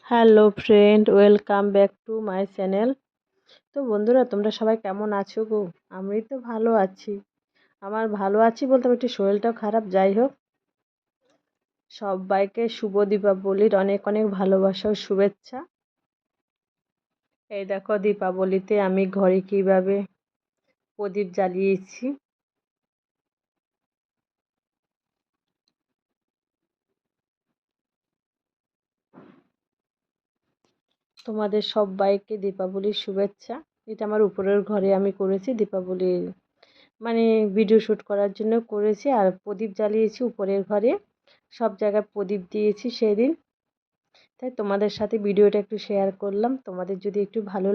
Hello friend, welcome back to my channel. তো বন্ধুরা, তোমরা সবাই কেমন আছো গো? আমি তো ভালো আছি। আমার ভালো আছি বলতে আমার একটু শরীরটাও খারাপ। যাই হোক, সবাইকে শুভ দীপাবলির অনেক অনেক ভালোবাসা ও শুভেচ্ছা। এই দেখো, দীপাবলিতে আমি ঘরে কিভাবে প্রদীপ জ্বালিয়েছি। তোমাদের সবাইকে দীপাবলির শুভেচ্ছা। এটা আমার উপরের ঘরে আমি করেছি দীপাবলির, মানে ভিডিও শ্যুট করার জন্য করেছি। আর প্রদীপ জ্বালিয়েছি উপরের ঘরে, সব জায়গায় প্রদীপ দিয়েছি সেদিন। তাই তোমাদের সাথে ভিডিওটা একটু শেয়ার করলাম। তোমাদের যদি ভালো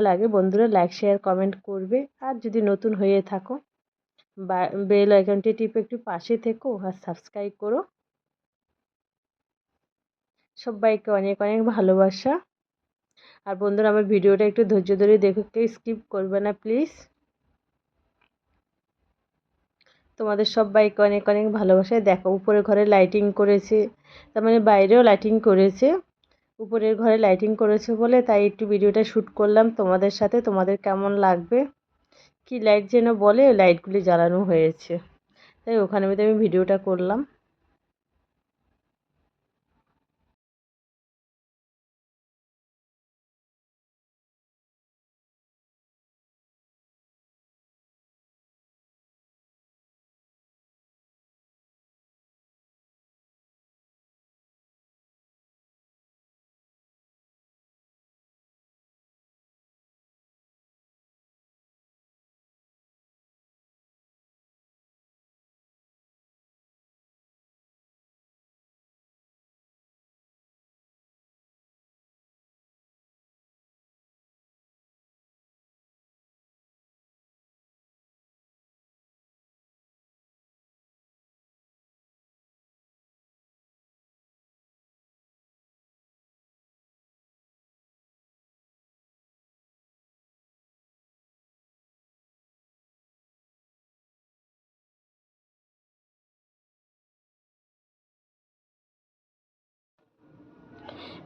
লাগে বন্ধুরা, লাইক শেয়ার কমেন্ট করবে। আর যদি নতুন হয়ে থাকো, বা বেল আইকনটি টিপে একটু পাশে থেকো আর সাবস্ক্রাইব করো। সবাইকে অনেক অনেক ভালোবাসা। আর বন্ধুরা, আমার ভিডিওটা একটু ধৈর্য ধরে দেখো, কেউ স্কিপ করবে না প্লিজ। তোমাদের সবাইকে অনেক অনেক ভালোবাসা। দেখো, উপরের ঘরে লাইটিং করেছে, তার মানে বাইরেও লাইটিং করেছে। উপরের ঘরে লাইটিং করেছে বলে তাই একটু ভিডিওটা শ্যুট করলাম তোমাদের সাথে। তোমাদের কেমন লাগবে? কি লাইট যেন বলে, ওই লাইটগুলি জ্বালানো হয়েছে, তাই ওখানে আমি ভিডিওটা করলাম।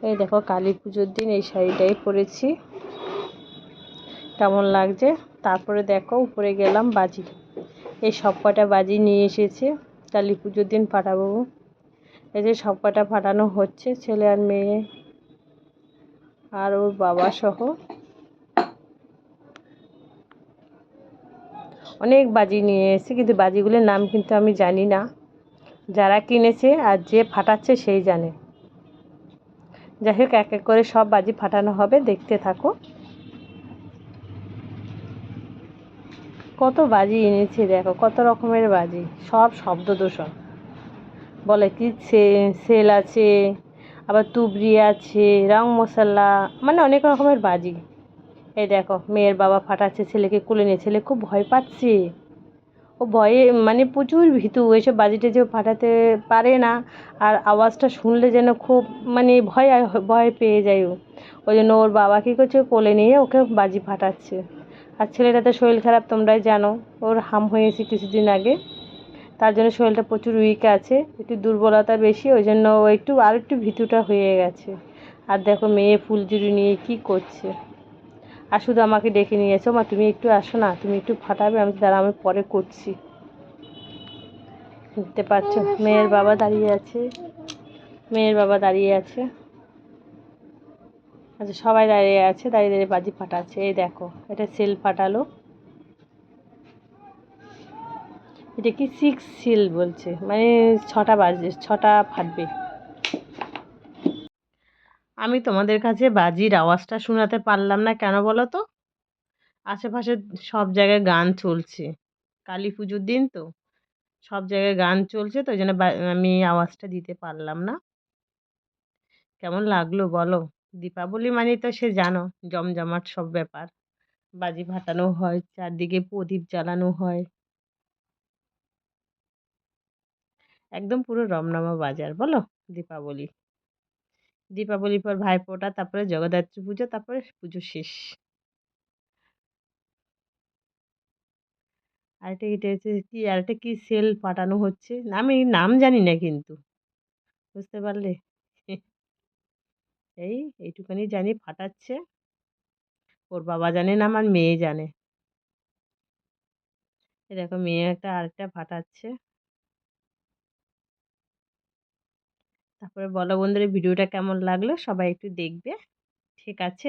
এই দেখো, কালী পুজোর দিন এই শাড়িটাই পরেছি, কেমন লাগছে। তারপরে দেখো, উপরে গেলাম, বাজি, এই সব কটা বাজি নিয়ে এসেছে, কালী পুজোর দিন ফাটাবো। এই যে সব কটা ফাটানো হচ্ছে, ছেলে আর মেয়ে আর ওর বাবা সহ। অনেক বাজি নিয়ে এসেছে, কিন্তু বাজিগুলোর নাম কিন্তু আমি জানি না। যারা কিনেছে আর যে ফাটাচ্ছে সেই জানে। যাই হোক, এক এক করে সব বাজি ফাটানো হবে, দেখতে থাকো। কত বাজি এনেছে দেখো, কত রকমের বাজি, সব শব্দ দূষণ। বলে কি সেল আছে, আবার তুবড়ি আছে, রং মশলা, মানে অনেক রকমের বাজি। এই দেখো, মেয়ের বাবা ফাটাচ্ছে, ছেলেকে কোলে নিয়ে। ছেলে খুব ভয় পাচ্ছে, ও ভয়ে মানে প্রচুর ভীতু, এসব বাজিটা যে ফাটাতে পারে না। আর আওয়াজটা শুনলে যেন খুব মানে ভয় ভয় পেয়ে যায় ও। ওই জন্য ওর বাবা কী করছে, কোলে নিয়ে ওকে বাজি ফাটাচ্ছে। আর ছেলেটাতে শরীর খারাপ, তোমরাই জানো, ওর হাম হয়েছে কিছুদিন আগে। তার জন্য শরীরটা প্রচুর উইক আছে, একটু দুর্বলতা বেশি, ওই জন্য ও আর একটু ভীতুটা হয়ে গেছে। আর দেখো, মেয়ে ফুলঝুরি নিয়ে কি করছে, আর শুধু আমাকে ডেকে নিয়ে এসো, মা তুমি একটু আসো না, তুমি একটু ফাটাবে। আমি দাঁড়া, আমি পরে করছি। দেখতে পাচ্ছ, মেয়ের বাবা দাঁড়িয়ে আছে। আচ্ছা, সবাই দাঁড়িয়ে আছে, দাঁড়িয়ে দাঁড়িয়ে বাজি ফাটাচ্ছে। এই দেখো, এটা সেল ফাটালো। এটা কি 6 সেল বলছে, মানে 6টা বাজে, 6টা ফাটবে। আমি তোমাদের কাছে বাজির আওয়াজটা শোনাতে পারলাম না, কেন বলো তো? আশেপাশে সব জায়গায় গান চলছে, কালী পুজোর দিন তো, সব জায়গায় গান চলছে, তো ওই জন্য আমি আওয়াজটা দিতে পারলাম না। কেমন লাগলো বলো? দীপাবলি মানে তো সে জানো, জমজমাট সব ব্যাপার। বাজি ফাটানো হয়, চারদিকে প্রদীপ জ্বালানো হয়, একদম পুরো রমরমা বাজার বলো। দীপাবলি, দীপাবলির পর ভাইফোঁটা, তারপরে জগদ্ধাত্রী পুজো, তারপরে পুজো শেষ। আরেকটা এটা হচ্ছে কি, আরেকটা কি সেল ফাটানো হচ্ছে, আমি নাম জানি না কিন্তু, বুঝতে পারলে? এইটুখানি জানি ফাটাচ্ছে। ওর বাবা জানে না, আমার মেয়ে জানে। এই দেখো মেয়ে আরেকটা ফাটাচ্ছে। তারপরে বলো বন্ধুরা, ভিডিওটা কেমন লাগলো সবাই একটু দেখবে, ঠিক আছে?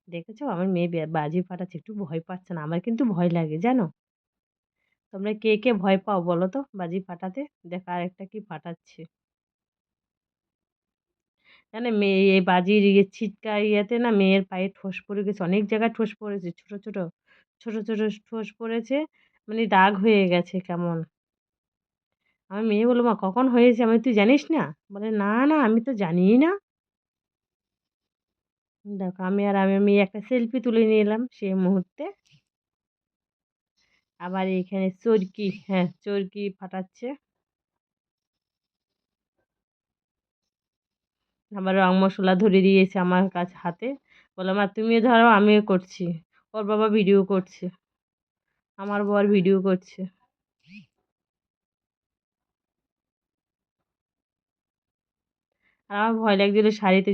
দেখেছো আমার মেয়ে বাজি ফাটাচ্ছে, একটু ভয় পাচ্ছে না, আমার কিন্তু ভয় লাগে জানো। তোমরা কে কে ভয় পাও বলো তো বাজি ফাটাতে? দেখো আরেকটা কি ফাটাচ্ছে। জানে মেয়ে এই বাজির ছিটকা ইয়েতে না মেয়ের পায়ে ঠোস পড়ে গেছে, অনেক জায়গায় ঠোস পড়েছে, ছোট ছোট ছোট ছোট ঠোস পড়েছে, মানে দাগ হয়ে গেছে কেমন। আমার মেয়ে বললো, মা কখন হয়েছে? আমি, তুই জানিস না? বলে না না, আমি তো জানিই না। দেখো আমি একটা সেলফি তুলে নিলাম সেই মুহূর্তে। আবার এখানে চরকি, হ্যাঁ চরকি ফাটাচ্ছে। আবার রং মশলা ধরে দিয়েছে আমার কাছে হাতে, বললাম মা তুমিও ধরো আমিও করছি। ওর বাবা ভিডিও করছে, আমার বর ভিডিও করছে। আর আমার ভয় লাগছিল শাড়িতে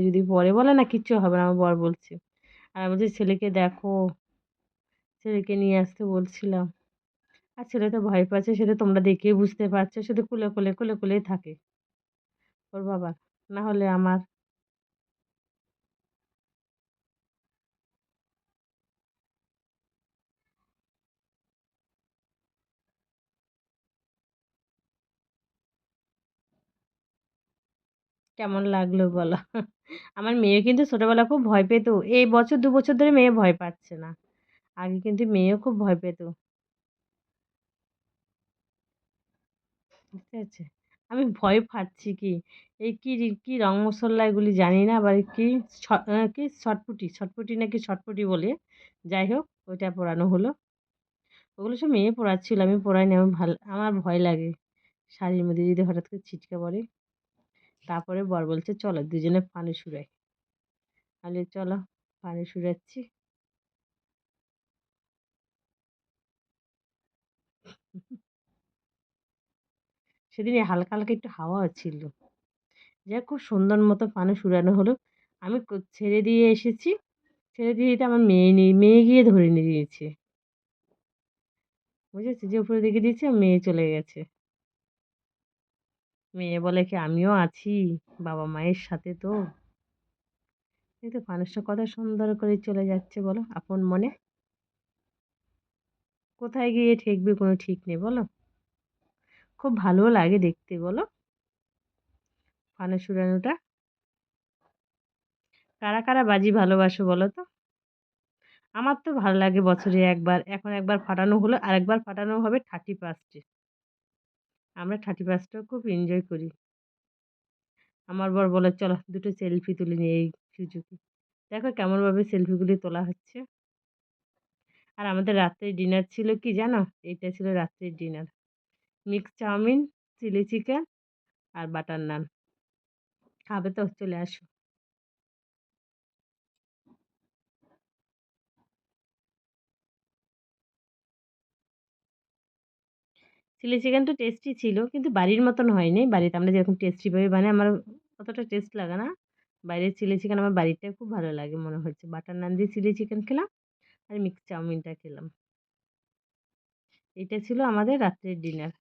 যদি পরে বলে না কিচ্ছু হবে না, আমার বর বলছে। আর আমি বলছি ছেলেকে দেখো, ছেলেকে নিয়ে আসতে বলছিলাম। আর ছেলে তো ভয় পাচ্ছে, সেটা তোমরা দেখেই বুঝতে পারছো, শুধু কুলেই থাকে ওর বাবা, না হলে আমার। কেমন লাগলো বলো? আমার মেয়ে কিন্তু ছোটবেলা খুব ভয় পেত, এই বছর 2 বছর ধরে মেয়ে ভয় পাচ্ছে না, আগে কিন্তু মেয়েও খুব ভয় পেত। বুঝতে পারছে, আমি ভয় পাচ্ছি কি, এই কি কি রং মশলা এগুলি জানি না, আবার কি কি ছটপুটি নাকি ছটপুটি বলে, যাই হোক ওইটা পরানো হলো। ওগুলো সব মেয়ে পড়াচ্ছিল, আমি পড়াইনি, আমার ভয় লাগে শাড়ির মধ্যে যদি হঠাৎ করে ছিটকে পড়ে। তারপরে বর বলছে চলো দুজনে পানি সুরাই। তাহলে চলো পানি সুরাচ্ছি। সেদিন হালকা হালকা একটু হাওয়া ছিল, যা খুব সুন্দর মতো পানি সুরানো হলো। আমি ছেড়ে দিয়ে এসেছি, ছেড়ে দিয়ে দিতে আমার মেয়ে নেই, মেয়ে গিয়ে ধরে নিয়ে দিয়েছে। বুঝেছি যে উপরে দিকে দিয়েছি, আর মেয়ে চলে গেছে। মেয়ে বলে কি আমিও আছি বাবা মায়ের সাথে তো। এই তো মানুষটা কত সুন্দর করে চলে যাচ্ছে বলো আপন মনে, কোথায় গিয়ে ঠেকবে কোনো ঠিক নেই বলো। খুব ভালো লাগে দেখতে বলো ফানুস উড়ানোটা। কারা কারা বাজি ভালোবাসো বলো তো? আমার তো ভালো লাগে বছরে একবার, এখন একবার ফাটানো হলো, আরেকবার ফাটানো হবে 31-এ। আমরা 31-টা খুব এনজয় করি। আমার বর বলে চলো দুটো সেলফি তুলে নিই এই সুযোগে। দেখো কেমনভাবে সেলফিগুলি তোলা হচ্ছে। আর আমাদের রাত্রের ডিনার ছিল কি জানো? এইটা ছিল রাত্রের dinner, mix chow mein, chilli chicken আর বাটার নান। খাবে তো? চলে আসো। চিলি চিকেন তো টেস্টি ছিল, কিন্তু বাড়ির মতন হয়নি, বাড়িতে আমরা যেরকম টেস্টিভাবে বানাই আমার অতটা টেস্ট লাগে না। বাইরের চিলি চিকেন আমার বাড়িতে খুব ভালো লাগে মনে হচ্ছে। বাটার নান দিয়ে চিলি চিকেন খেলাম, আর মিক্স চাউমিনটা খেলাম। এটা ছিল আমাদের রাত্রের ডিনার।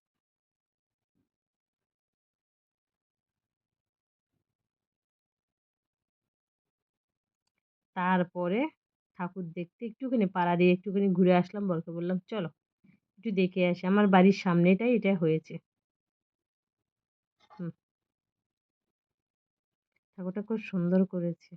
তারপরে ঠাকুর দেখতে একটুখানি পাড়া দিয়ে একটুখানি ঘুরে আসলাম, বরকে বললাম চলো একটু দেখে আসি, আমার বাড়ির সামনেটাই এটা হয়েছে। হুম, ঠাকুরটা খুব সুন্দর করেছে।